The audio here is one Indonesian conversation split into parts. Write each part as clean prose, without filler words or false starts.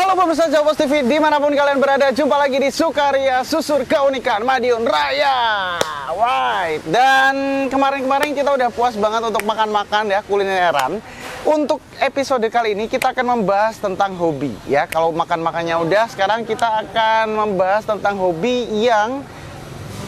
Halo pemirsa Jawabos TV, dimanapun kalian berada, jumpa lagi di Sukaria Susur Keunikan Madiun Raya. Right. Dan kemarin-kemarin kita udah puas banget untuk makan-makan ya, kulineran. Untuk episode kali ini kita akan membahas tentang hobi ya. Kalau makan-makannya udah, sekarang kita akan membahas tentang hobi yang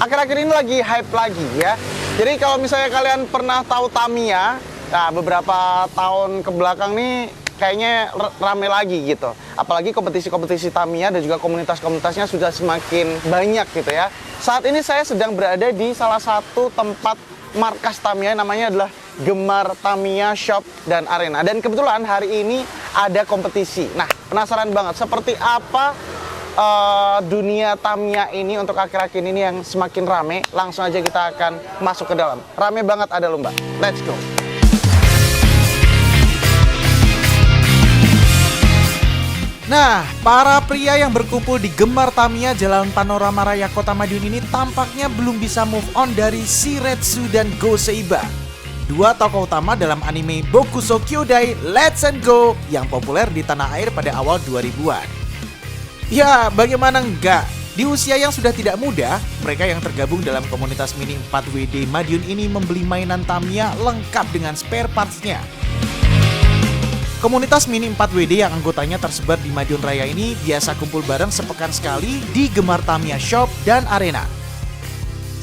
akhir-akhir ini lagi hype lagi ya. Jadi kalau misalnya kalian pernah tahu Tamiya, nah beberapa tahun ke belakang nih kayaknya rame lagi gitu. Apalagi kompetisi-kompetisi Tamiya dan juga komunitas-komunitasnya sudah semakin banyak gitu ya. Saat ini saya sedang berada di salah satu tempat markas Tamiya, namanya adalah Gemar Tamiya Shop dan Arena. Dan kebetulan hari ini ada kompetisi. Nah, penasaran banget seperti apa dunia Tamiya ini untuk akhir-akhir ini yang semakin rame. Langsung aja kita akan masuk ke dalam. Rame banget, ada lomba. Let's go. Nah, para pria yang berkumpul di Gemar Tamiya Jalan Panorama Raya Kota Madiun ini tampaknya belum bisa move on dari Shiretsu dan Go Seiba, dua tokoh utama dalam anime Bokuso Kyodai Let's and Go yang populer di tanah air pada awal 2000-an. Ya, bagaimana enggak? Di usia yang sudah tidak muda, mereka yang tergabung dalam komunitas Mini 4WD Madiun ini membeli mainan Tamiya lengkap dengan spare parts-nya. Komunitas Mini 4WD yang anggotanya tersebar di Madiun Raya ini biasa kumpul bareng sepekan sekali di Gemar Tamiya Shop dan Arena.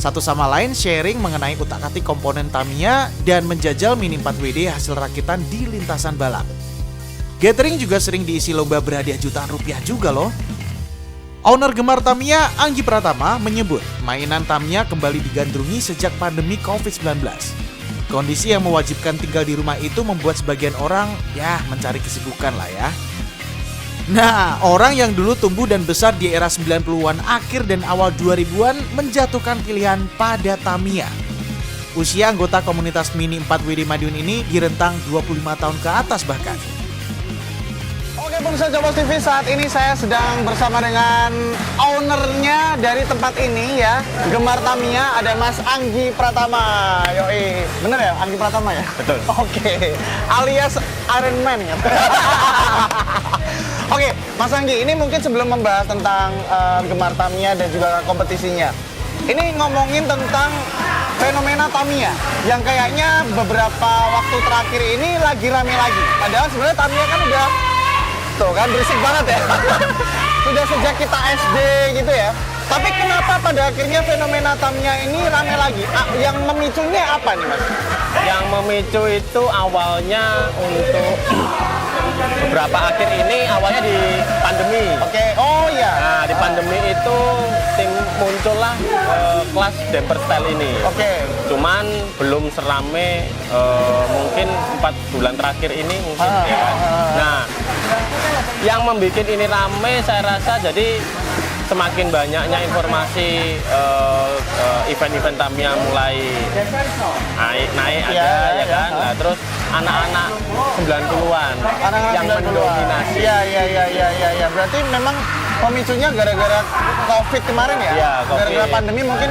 Satu sama lain sharing mengenai utak-atik komponen Tamiya dan menjajal Mini 4WD hasil rakitan di lintasan balap. Gathering juga sering diisi lomba berhadiah jutaan rupiah juga loh. Owner Gemar Tamiya, Anggi Pratama, menyebut mainan Tamiya kembali digandrungi sejak pandemi COVID-19. Kondisi yang mewajibkan tinggal di rumah itu membuat sebagian orang ya mencari kesibukan lah ya. Nah, orang yang dulu tumbuh dan besar di era 90-an akhir dan awal 2000-an menjatuhkan pilihan pada Tamiya. Usia anggota komunitas Mini 4WD Madiun ini di rentang 25 tahun ke atas bahkan. Oke pemirsa Jawabos TV, saat ini saya sedang bersama dengan ownernya dari tempat ini ya, Gemar Tamiya, ada Mas Anggi Pratama. Yoi, bener ya Anggi Pratama ya? Betul. Oke, alias Iron Man ya. Oke, Mas Anggi, ini mungkin sebelum membahas tentang Gemar Tamiya dan juga kompetisinya, ini ngomongin tentang fenomena Tamiya yang kayaknya beberapa waktu terakhir ini lagi rame lagi. Padahal sebenarnya Tamiya kan udah tuh kan berisik banget ya. Sudah sejak kita SD gitu ya. Tapi kenapa pada akhirnya fenomena Tamiya ini rame lagi? Yang memicunya apa nih Mas? Yang memicu itu awalnya untuk beberapa akhir ini awalnya di pandemi. Oke, oh iya. Nah, di pandemi itu muncullah kelas damper style ini. Oke. Cuman belum serame mungkin 4 bulan terakhir ini mungkin ya kan. Nah, yang membuat ini rame saya rasa jadi semakin banyaknya informasi event-event Tamiya mulai naik ada ya kan. Nah, terus anak-anak 90-an yang mendominasi. Iya. Berarti memang pemicunya gara-gara COVID kemarin ya? Iya, COVID. Gara-gara pandemi mungkin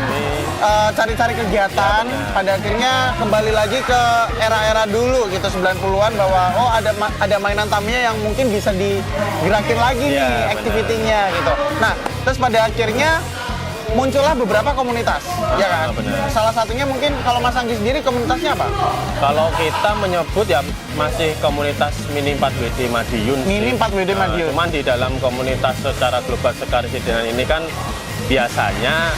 cari-cari kegiatan, ya, pada akhirnya kembali lagi ke era-era dulu gitu, 90-an, bahwa oh ada mainan Tamiya yang mungkin bisa digerakin lagi nih aktivitinya gitu. Nah, terus pada akhirnya muncullah beberapa komunitas, ya kan? Benar. Salah satunya mungkin kalau Mas Anggi sendiri komunitasnya apa? Kalau kita menyebut ya masih komunitas Mini 4WD Madiun. Mini 4WD Madiun. Cuman di dalam komunitas secara global Sekar Sidenan ini kan biasanya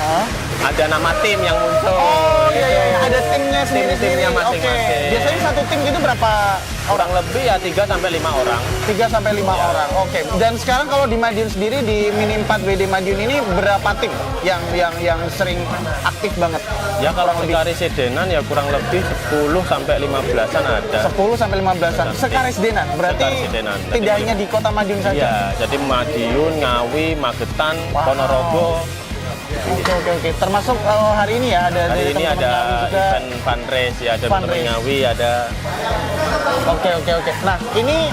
ada nama tim yang muncul. Oh gitu. iya, ada timnya sendiri-sendiri. Tim-timnya masing-masing. Oke. Biasanya satu tim itu berapa Kurang lebih ya 3-5 orang. 3-5 orang. Oke. Dan sekarang kalau di Madiun sendiri, di Mini 4WD Madiun ini berapa tim yang sering aktif banget? Ya kalau Sekar Sidenan ya kurang lebih 10-15an ada. 10-15an. Sekar Sidenan. Berarti Sekar Sidenan. tidak hanya di Kota Madiun saja. Iya, jadi Madiun, Ngawi, Magetan, Ponorogo. Oke. Termasuk hari ini ya ada Hari ini teman-teman ada Ngawi juga. event fundraise ya, ada teman-teman Ngawi, ada. Oke. Nah, ini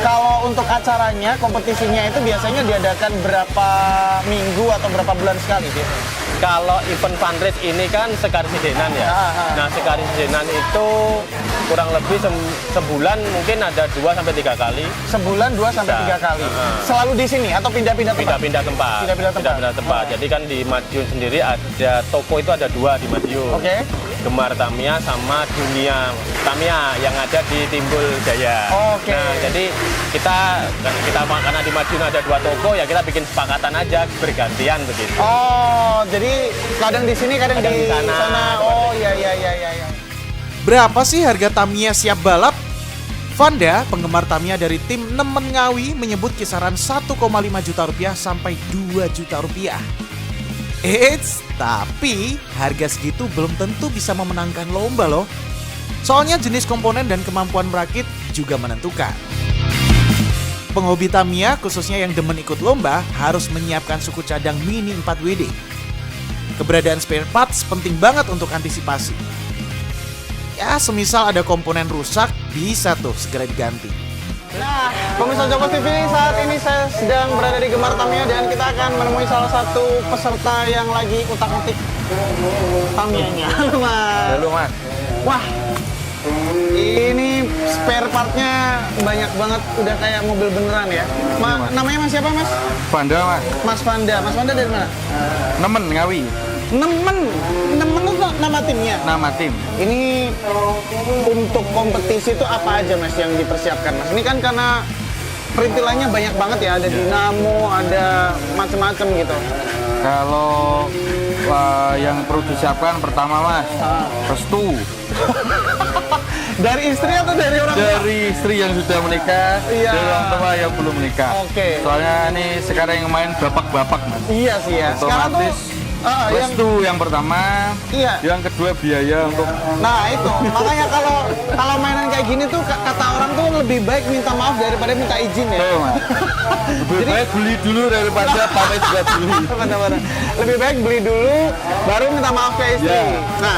kalau untuk acaranya, kompetisinya itu biasanya diadakan berapa minggu atau berapa bulan sekali sih? Kalau event fundraise ini kan Sekar Sidenan ya. Nah, Sekar Sidenan itu kurang lebih sebulan mungkin ada 2 sampai 3 kali. Sebulan 2 sampai 3 kali. Selalu di sini atau pindah-pindah tempat? Pindah-pindah tempat. Pindah-pindah tempat. Jadi kan di Madiun sendiri ada toko itu ada 2 di Madiun. Oke. Gemar Tamiya sama Dunia Tamiya yang ada di Timbul Jaya. Oke. Nah, jadi kita karena di Madiun ada 2 toko ya kita bikin sepakatan aja bergantian begitu. Oh, jadi kadang di sini, kadang di sana. Oh, iya. Berapa sih harga Tamiya siap balap? Vanda, penggemar Tamiya dari tim Nemen Ngawi, menyebut kisaran 1,5 juta rupiah sampai 2 juta rupiah. Eits, tapi harga segitu belum tentu bisa memenangkan lomba loh. Soalnya jenis komponen dan kemampuan merakit juga menentukan. Penghobi Tamiya, khususnya yang demen ikut lomba, harus menyiapkan suku cadang mini 4WD. Keberadaan spare parts penting banget untuk antisipasi. Ya, semisal ada komponen rusak, bisa tuh segera diganti. Nah, pemirsa Joko TV, saat ini saya sedang berada di Gemar Tamiya dan kita akan menemui salah satu peserta yang lagi utak-atik Tamiyanya. Halo, Mas. Halo Mas. Wah, ini spare partnya banyak banget, udah kayak mobil beneran ya. Mas. Namanya Mas siapa, Mas? Vanda Mas. Mas Vanda. Mas Vanda dari mana? Nemen Ngawi. Nemen itu nama timnya. Nama tim. Ini untuk kompetisi itu apa aja Mas yang dipersiapkan Mas? Ini kan karena perintilannya banyak banget ya, ada dinamo, ada macam-macam gitu. Kalau yang perlu disiapkan pertama Mas, restu. Dari istri atau dari orang tua? Dari istri yang sudah menikah, Iya. dari orang tua yang belum menikah. Oke. Soalnya ini sekarang yang main bapak-bapak Mas. Iya sih ya. Sekarang tuh Otomatis restu yang pertama, iya. yang kedua biaya untuk Nah itu, makanya kalau mainan kayak gini tuh kata orang tuh lebih baik minta maaf daripada minta izin ya. Mas. Lebih baik beli dulu daripada pamit buat beli. Benar-benar. Lebih baik beli dulu, baru minta maaf ke istri. Ya. Nah,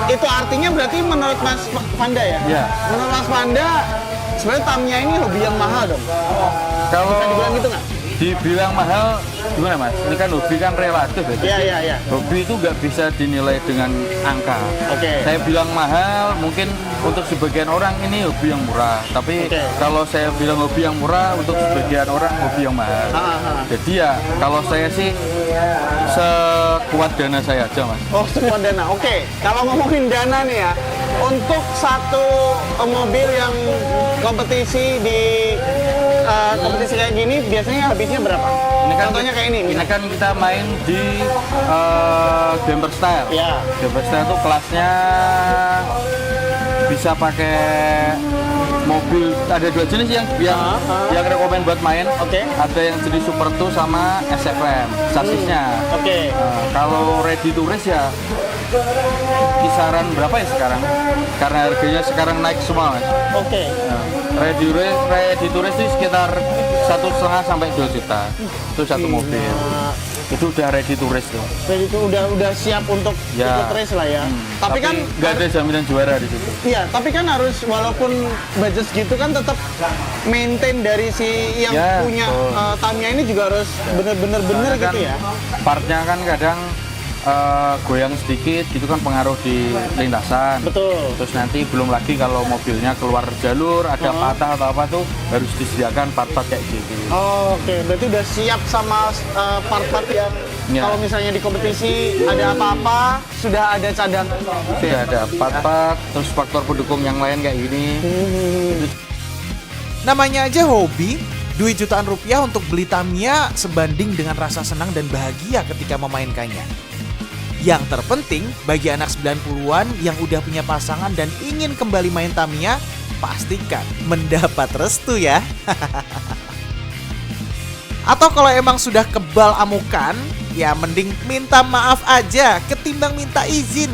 itu artinya berarti menurut Mas Vanda ya? Ya. Menurut Mas Vanda, sebenarnya Tamiya ini hobi yang mahal dong. Kalau Bisa dibilang gitu nggak? dibilang mahal, gimana Mas? Ini kan hobi kan relatif ya. Iya. Hobi itu nggak bisa dinilai dengan angka. Oke. Saya bilang mahal, mungkin untuk sebagian orang ini hobi yang murah. Tapi Oke. kalau saya bilang hobi yang murah, untuk sebagian orang hobi yang mahal. Jadi ya, kalau saya sih sekuat dana saya aja Mas. Oh, sekuat dana. Oke. Kalau ngomongin dana nih ya, untuk satu mobil yang kompetisi di kompetisi kayak gini biasanya habisnya berapa? Ini kan Contohnya kayak ini. Ini kan kita main di Gamber Style. Ya. Gamber Style itu kelasnya bisa pakai mobil, ada 2 jenis yang rekomen buat main. Oke. Ada yang jenis Super 2 sama SFM sasisnya. Oke. Kalau ready to race ya kisaran berapa ya sekarang? Karena harganya sekarang naik semua Mas. Oke. Ready to race itu sekitar 1,5 sampai 2 juta. Itu satu mobil. Itu udah ready to race tuh. Jadi itu udah siap untuk Ya. ikut race lah ya. Tapi kan nggak ada jaminan juara di situ. iya, tapi kan harus walaupun budget segitu kan tetap maintain dari si yang Ya, punya betul. Tamiya ini juga harus bener-bener Soalnya gitu kan ya. Partnya kan kadang goyang sedikit gitu kan pengaruh di lintasan. Betul. Terus nanti belum lagi kalau mobilnya keluar jalur ada patah atau apa tuh harus disediakan part-part kayak gitu. Oh, oke, berarti udah siap sama part-part yang Ya. kalau misalnya di kompetisi ada apa-apa sudah ada cadangan. Sih ada part-part terus faktor pendukung yang lain kayak gini. Namanya aja hobi, duit jutaan rupiah untuk beli Tamiya sebanding dengan rasa senang dan bahagia ketika memainkannya. Yang terpenting bagi anak 90-an yang udah punya pasangan dan ingin kembali main Tamiya, pastikan mendapat restu ya. Atau kalau emang sudah kebal amukan, ya mending minta maaf aja ketimbang minta izin.